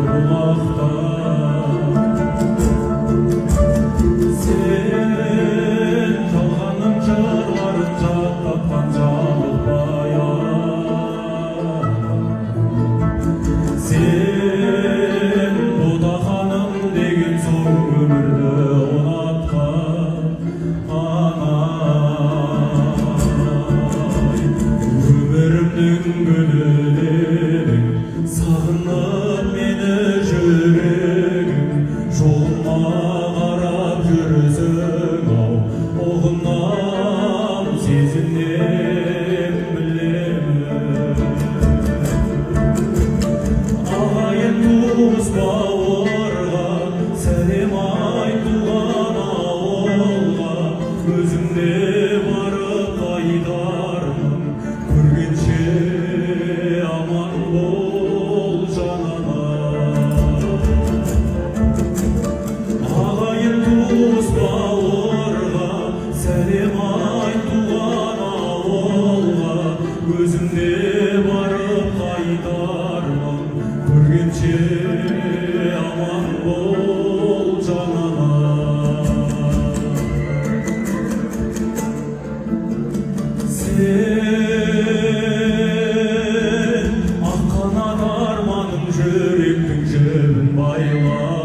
bulakta. Sen çalğaның жырларын жаттатқан жалғыз баян. Sen ботақаным деген соң өмірді ұнатқан анай. Өмірімнің гүлі сағынып мені жүрегім, жолыма қарап жүрсің ау, ұғынам, сезінем, білемін. Ағайын туыс бауырға сәлем айтуған ауылға, өзіңде барып қайтармын, көргенше аман бол жаным. Ағайын туыс бауырға сәлем айтуған ауылға, өзіңде барып қайтармын, көргенше аман бол жаным. Сен аққанат арманым, жүректің жібін байлап.